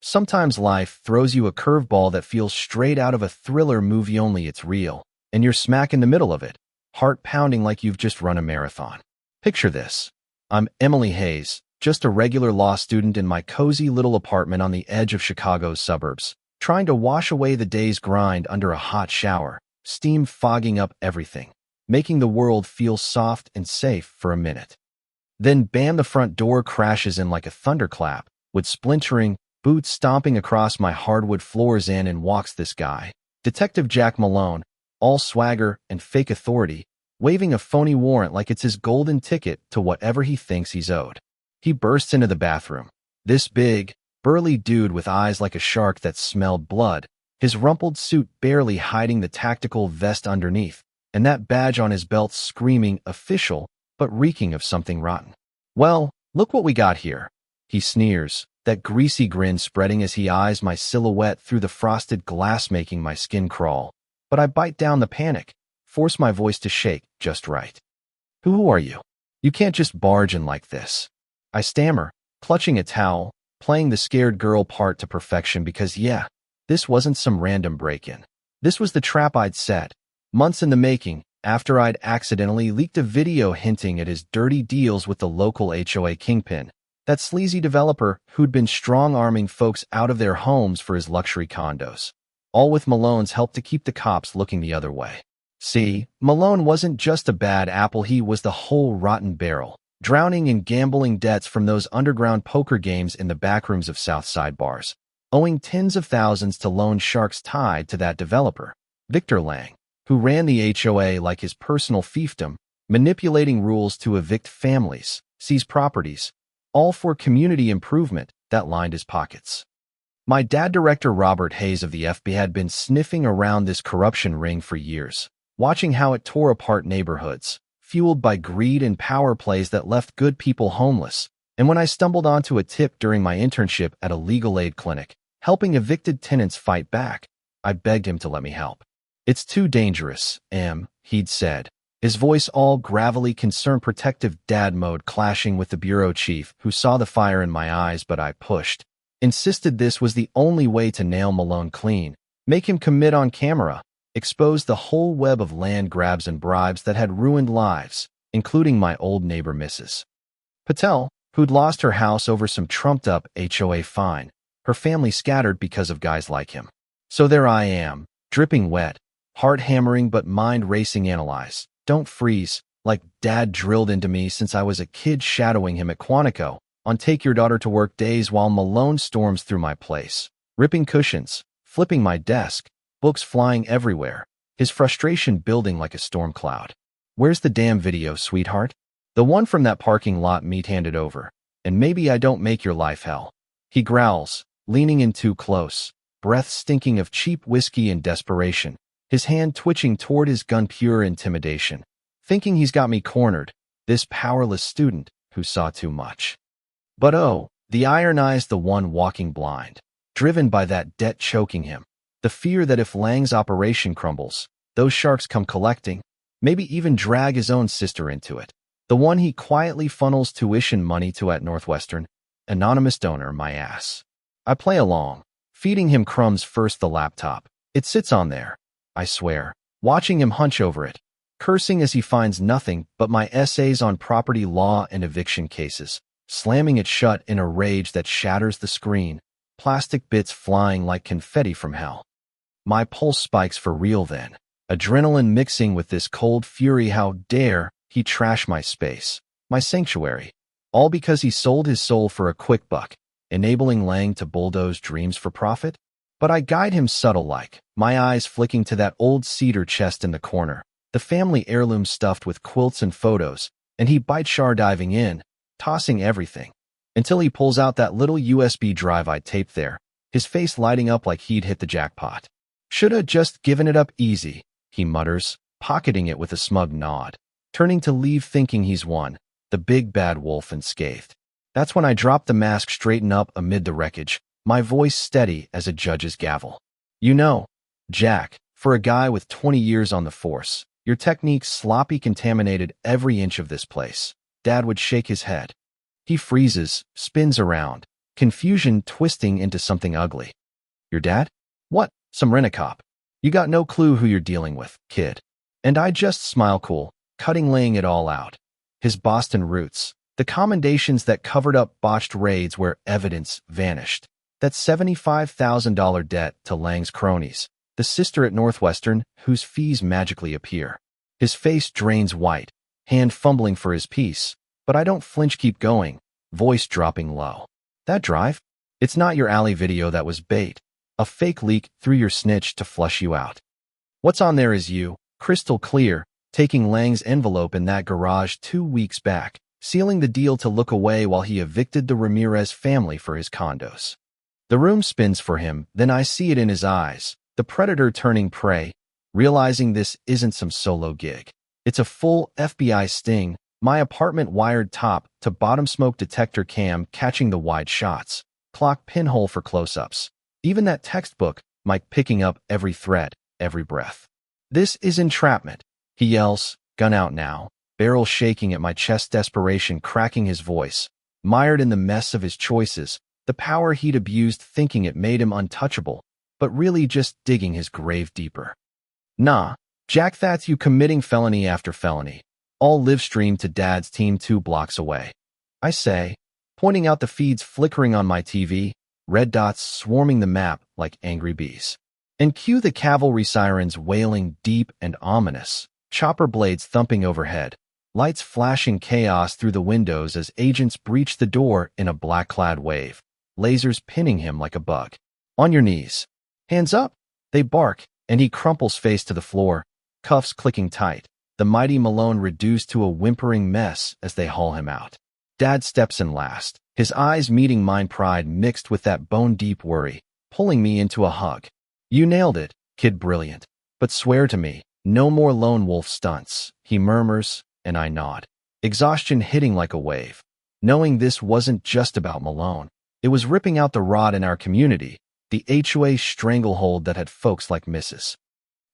Sometimes life throws you a curveball that feels straight out of a thriller movie, only it's real, and you're smack in the middle of it, heart pounding like you've just run a marathon. Picture this. I'm Emily Hayes, just a regular law student in my cozy little apartment on the edge of Chicago's suburbs, trying to wash away the day's grind under a hot shower, steam fogging up everything, making the world feel soft and safe for a minute. Then bam, the front door crashes in like a thunderclap, with splintering boots stomping across my hardwood floors. In walks this guy, Detective Jack Malone, all swagger and fake authority, waving a phony warrant like it's his golden ticket to whatever he thinks he's owed. He bursts into the bathroom. This big, burly dude with eyes like a shark that smelled blood, his rumpled suit barely hiding the tactical vest underneath, and that badge on his belt screaming official, but reeking of something rotten. "Well, look what we got here," he sneers, that greasy grin spreading as he eyes my silhouette through the frosted glass, making my skin crawl. But I bite down the panic, force my voice to shake just right. Who are you? You can't just barge in like this." I stammer, clutching a towel, playing the scared girl part to perfection because, yeah, this wasn't some random break-in. This was the trap I'd set, months in the making, after I'd accidentally leaked a video hinting at his dirty deals with the local HOA kingpin, that sleazy developer who'd been strong-arming folks out of their homes for his luxury condos, all with Malone's help to keep the cops looking the other way. See, Malone wasn't just a bad apple, he was the whole rotten barrel, drowning in gambling debts from those underground poker games in the backrooms of Southside bars, owing tens of thousands to loan sharks tied to that developer, Victor Lang, who ran the HOA like his personal fiefdom, manipulating rules to evict families, seize properties, all for community improvement that lined his pockets. My dad, Director Robert Hayes of the FBI, had been sniffing around this corruption ring for years, watching how it tore apart neighborhoods, fueled by greed and power plays that left good people homeless. And when I stumbled onto a tip during my internship at a legal aid clinic, helping evicted tenants fight back, I begged him to let me help. "It's too dangerous, he'd said, his voice all gravelly concern, protective dad mode clashing with the bureau chief, who saw the fire in my eyes, but I pushed. Insisted this was the only way to nail Malone clean, make him commit on camera, expose the whole web of land grabs and bribes that had ruined lives, including my old neighbor Mrs. Patel, who'd lost her house over some trumped-up HOA fine, her family scattered because of guys like him. So there I am, dripping wet, heart hammering but mind racing. Analyze, don't freeze, like dad drilled into me since I was a kid, shadowing him at Quantico on take your daughter to work days while Malone storms through my place, ripping cushions, flipping my desk, books flying everywhere, his frustration building like a storm cloud. "Where's the damn video, sweetheart? The one from that parking lot meet handed over, and maybe I don't make your life hell," he growls, leaning in too close, breath stinking of cheap whiskey and desperation, his hand twitching toward his gun, pure intimidation, thinking he's got me cornered, this powerless student who saw too much. But oh, the iron eye's the one walking blind, driven by that debt choking him, the fear that if Lang's operation crumbles, those sharks come collecting, maybe even drag his own sister into it, the one he quietly funnels tuition money to at Northwestern, anonymous donor, my ass. I play along, feeding him crumbs first, the laptop. It sits on there, I swear, watching him hunch over it, cursing as he finds nothing but my essays on property law and eviction cases, slamming it shut in a rage that shatters the screen, plastic bits flying like confetti from hell. My pulse spikes for real then, adrenaline mixing with this cold fury. How dare he trash my space, my sanctuary, all because he sold his soul for a quick buck, enabling Lang to bulldoze dreams for profit? But I guide him subtle like, my eyes flicking to that old cedar chest in the corner, the family heirloom stuffed with quilts and photos, and he bites Shar, diving in, tossing everything, until he pulls out that little USB drive I taped there, his face lighting up like he'd hit the jackpot. "Shoulda just given it up easy," he mutters, pocketing it with a smug nod, turning to leave thinking he's won, the big bad wolf, unscathed. That's when I drop the mask, straighten up amid the wreckage, my voice steady as a judge's gavel. "You know, Jack, for a guy with 20 years on the force, your technique's sloppy, contaminated every inch of this place." Dad would shake his head. He freezes, spins around, confusion twisting into something ugly. Your dad? What? Some rent-a-cop. You got no clue who you're dealing with, kid. And I just smile cool, laying it all out. His Boston roots, the commendations that covered up botched raids where evidence vanished. That $75,000 debt to Lang's cronies, the sister at Northwestern whose fees magically appear. His face drains white, hand fumbling for his piece, but I don't flinch, keep going, voice dropping low. That drive? It's not your alley video that was bait. A fake leak through your snitch to flush you out. What's on there is you, crystal clear, taking Lang's envelope in that garage 2 weeks back, sealing the deal to look away while he evicted the Ramirez family for his condos. The room spins for him, then I see it in his eyes, the predator turning prey, realizing this isn't some solo gig. It's a full FBI sting, my apartment wired top to bottom, smoke detector cam catching the wide shots, clock pinhole for close-ups. Even that textbook, Mike picking up every thread, every breath. This is entrapment, he yells, gun out now, barrel shaking at my chest, desperation cracking his voice, mired in the mess of his choices, the power he'd abused thinking it made him untouchable, but really just digging his grave deeper. Nah, Jack, that's you committing felony after felony, all live streamed to Dad's team 2 blocks away. I say, pointing out the feeds flickering on my TV, red dots swarming the map like angry bees. And cue the cavalry sirens wailing deep and ominous, chopper blades thumping overhead, lights flashing chaos through the windows as agents breach the door in a black-clad wave, lasers pinning him like a bug. On your knees. Hands up, they bark, and he crumples face to the floor, cuffs clicking tight, the mighty Malone reduced to a whimpering mess as they haul him out. Dad steps in last, his eyes meeting mine, pride mixed with that bone-deep worry, pulling me into a hug. You nailed it, kid, brilliant. But swear to me, no more lone wolf stunts, he murmurs, and I nod. Exhaustion hitting like a wave. Knowing this wasn't just about Malone. It was ripping out the rot in our community, the HOA stranglehold that had folks like Mrs.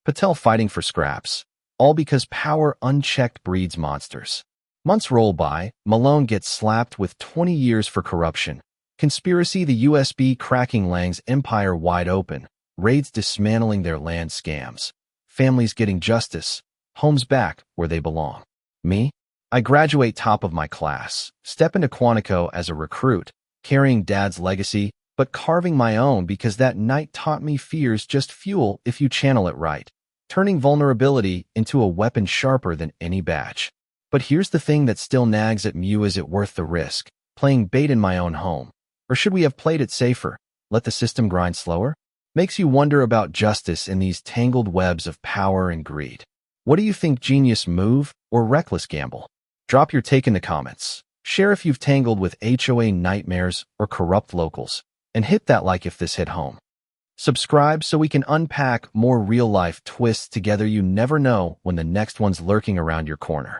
Patel fighting for scraps, all because power unchecked breeds monsters. Months roll by, Malone gets slapped with 20 years for corruption, conspiracy, the USB cracking Lang's empire wide open, raids dismantling their land scams, families getting justice, homes back where they belong. Me? I graduate top of my class, step into Quantico as a recruit, carrying Dad's legacy, but carving my own because that night taught me fear's just fuel if you channel it right, turning vulnerability into a weapon sharper than any badge. But here's the thing that still nags at me: is it worth the risk, playing bait in my own home? Or should we have played it safer, let the system grind slower? Makes you wonder about justice in these tangled webs of power and greed. What do you think, genius move or reckless gamble? Drop your take in the comments. Share if you've tangled with HOA nightmares or corrupt locals. And hit that like if this hit home. Subscribe so we can unpack more real-life twists together. You never know when the next one's lurking around your corner.